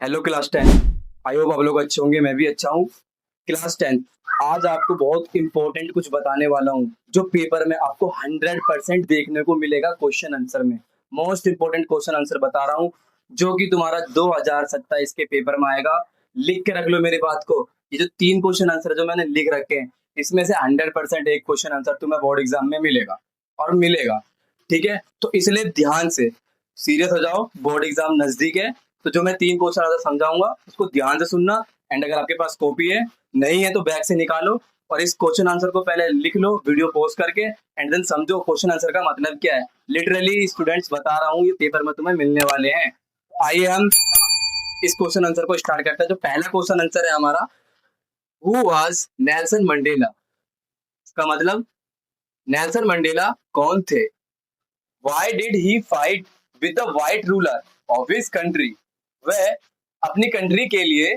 Hello class 10। I hope आप लोग अच्छे होंगे, मैं भी अच्छा हूँ। क्लास 10, आज आपको बहुत इंपॉर्टेंट कुछ बताने वाला हूँ जो पेपर में आपको 100% देखने को मिलेगा क्वेश्चन आंसर में। मोस्ट इंपॉर्टेंट क्वेश्चन आंसर बता रहा हूँ जो कि तुम्हारा 2027 के पेपर में आएगा। लिख के रख लो मेरी बात को। ये जो 3 क्वेश्चन आंसर जो मैंने लिख रखे हैं, इसमें से 100% एक क्वेश्चन आंसर तुम्हें बोर्ड एग्जाम में मिलेगा और मिलेगा। ठीक है, तो इसलिए ध्यान से सीरियस हो जाओ, बोर्ड एग्जाम नजदीक है। तो जो मैं 3 क्वेश्चन आंसर समझाऊंगा उसको ध्यान से सुनना। एंड अगर आपके पास कॉपी है, नहीं है तो बैग से निकालो और इस क्वेश्चन आंसर को पहले लिख लो वीडियो पॉज करके, एंड देन समझो क्वेश्चन आंसर का मतलब क्या है। लिटरली स्टूडेंट्स बता रहा हूँ, ये पेपर में तुम्हें मिलने वाले हैं। आइए हम इस क्वेश्चन आंसर को स्टार्ट करते हैं। जो पहला क्वेश्चन आंसर है हमारा, हु वाज नेल्सन मंडेला। इसका मतलब नेल्सन मंडेला कौन थे। Why did he fight with the white ruler of his country? वह अपनी कंट्री के लिए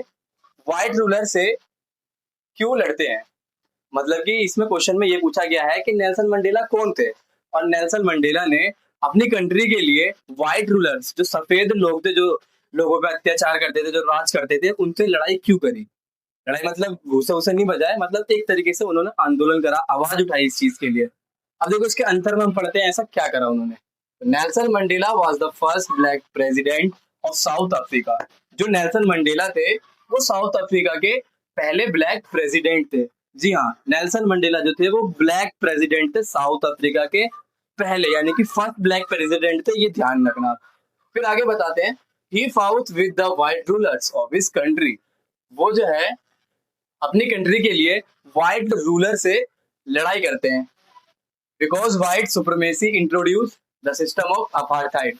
व्हाइट रूलर से क्यों लड़ते हैं। मतलब कि इसमें क्वेश्चन में ये पूछा गया है कि नेल्सन मंडेला कौन थे और नेल्सन मंडेला ने अपनी कंट्री के लिए व्हाइट रूलर्स, जो सफेद लोग थे, जो लोगों पर अत्याचार करते थे, जो राज करते थे, उनसे लड़ाई क्यों करी। लड़ाई मतलब घूसे उसे नहीं बजाए, मतलब एक तरीके से उन्होंने आंदोलन करा, आवाज उठाई इस चीज के लिए। अब देखो इसके अंतर में हम पढ़ते हैं ऐसा क्या करा उन्होंने। Nelson Mandela was the first black president of south Africa. जो नेल्सन मंडेला थे वो साउथ अफ्रीका के पहले ब्लैक प्रेसिडेंट थे। जी हाँ, नेल्सन मंडेला जो थे वो ब्लैक प्रेसिडेंट थे साउथ अफ्रीका के पहले, यानी कि फर्स्ट ब्लैक प्रेसिडेंट थे, ये ध्यान रखना। फिर आगे बताते हैं, he fought with the white rulers of his country. वो जो है अपनी कंट्री के लिए व्हाइट रूलर से लड़ाई करते हैं because white supremacy introduce the system of apartheid.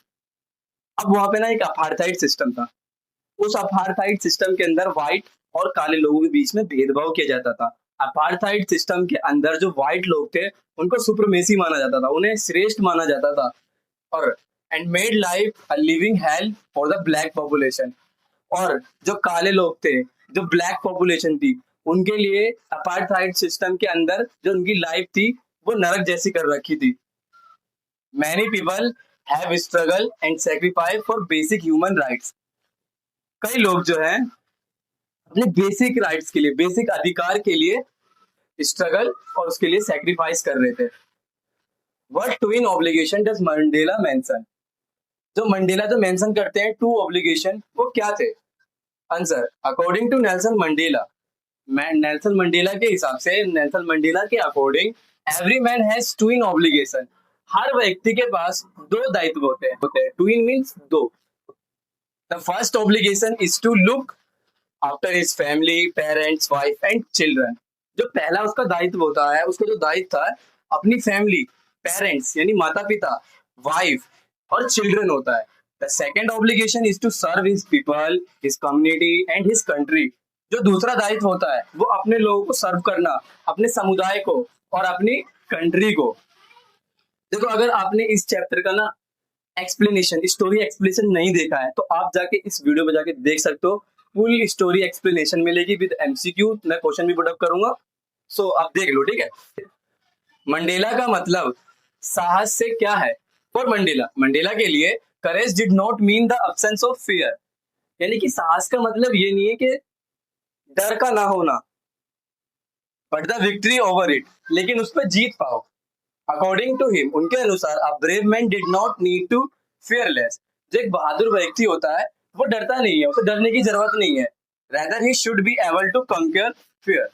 अब वहां पे ना एक अपार्थाइड सिस्टम था। उस अपार्थाइड सिस्टम के अंदर व्हाइट और काले लोगों के बीच में भेदभाव किया जाता था। अपार्थाइड सिस्टम के अंदर जो व्हाइट लोग थे उनको सुप्रीमेसी माना जाता था, उन्हें श्रेष्ठ माना जाता था, और and made life a living hello for the black population. और जो काले लोग थे, जो ब्लैक पॉपुलेशन थी, उनके लिए अपार्थाइड सिस्टम के अंदर जो उनकी लाइफ थी वो नरक जैसी कर रखी थी। Many people have struggle and sacrifice for basic human rights. कई लोग जो है अपने बेसिक राइट्स के लिए, बेसिक अधिकार के लिए स्ट्रगल और उसके लिए सेक्रीफाइस कर रहे थे। What to in obligation does Mandela mention. जो मंडेला जो मेंशन करते हैं टू ऑब्लिगेशन, वो क्या थे। Answer, according to Nelson Mandela, Nelson Mandela के हिसाब से, नेल्सन मंडेला के according, every man has to in obligation. हर व्यक्ति के पास 2 दायित्व होते हैं। To in means 2। The first obligation is to look after his family, parents, wife and children. जो पहला उसका दायित्व होता है, उसका जो दायित्व था अपनी फैमिली, पेरेंट्स यानी माता पिता, वाइफ और चिल्ड्रन होता है। The second obligation is to serve his people, his community and his country. जो दूसरा दायित्व होता है वो अपने लोगों को सर्व करना, अपने समुदाय को और अपनी कंट्री को। देखो अगर आपने इस चैप्टर का ना एक्सप्लेनेशन, स्टोरी एक्सप्लेनेशन नहीं देखा है तो आप जाके इस वीडियो पे जाके देख सकते हो। फुल स्टोरी एक्सप्लेनेशन मिलेगी विद एमसीक्यू, मैं क्वेश्चन भी पुट अप करूंगा, सो आप देख लो। ठीक है, मंडेला का मतलब साहस से क्या है। फॉर मंडेला, मंडेला के लिए courage did not mean the absence of fear. यानी कि साहस का मतलब ये नहीं है कि डर का ना होना, but the victory over it, लेकिन उस पर जीत पाओ। अकॉर्डिंग टू हिम, उनके अनुसार, a brave man did not need to fearless. जो एक बहादुर व्यक्ति होता है वो डरता नहीं है, उसे डरने की जरूरत नहीं है। Rather he should be able to conquer fear,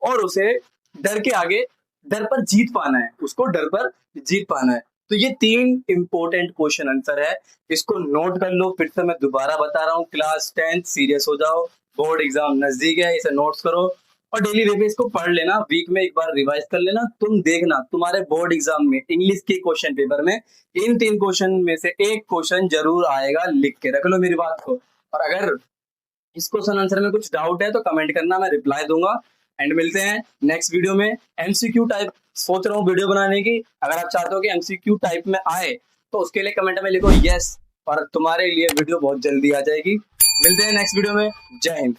और उसे डर के आगे, डर पर जीत पाना है, उसको डर पर जीत पाना है। तो ये 3 इंपॉर्टेंट क्वेश्चन आंसर है, इसको नोट कर लो। फिर से मैं दोबारा बता रहा हूँ, क्लास 10 सीरियस हो जाओ, बोर्ड एग्जाम नजदीक है, इसे नोट्स करो और डेली बेसिस को पढ़ लेना, वीक में एक बार रिवाइज कर लेना। तुम देखना तुम्हारे बोर्ड एग्जाम में इंग्लिश के क्वेश्चन पेपर में इन 3 क्वेश्चन में से एक क्वेश्चन जरूर आएगा, लिख के रख लो मेरी बात को। और अगर इस क्वेश्चन आंसर में कुछ डाउट है तो कमेंट करना, मैं रिप्लाई दूंगा। एंड मिलते हैं नेक्स्ट वीडियो में। एमसीक्यू टाइप सोच रहा हूँ वीडियो बनाने की, अगर आप चाहते हो कि एमसीक्यू टाइप में आए तो उसके लिए कमेंट में लिखो यस, और तुम्हारे लिए वीडियो बहुत जल्दी आ जाएगी। मिलते हैं नेक्स्ट वीडियो में। जय हिंद।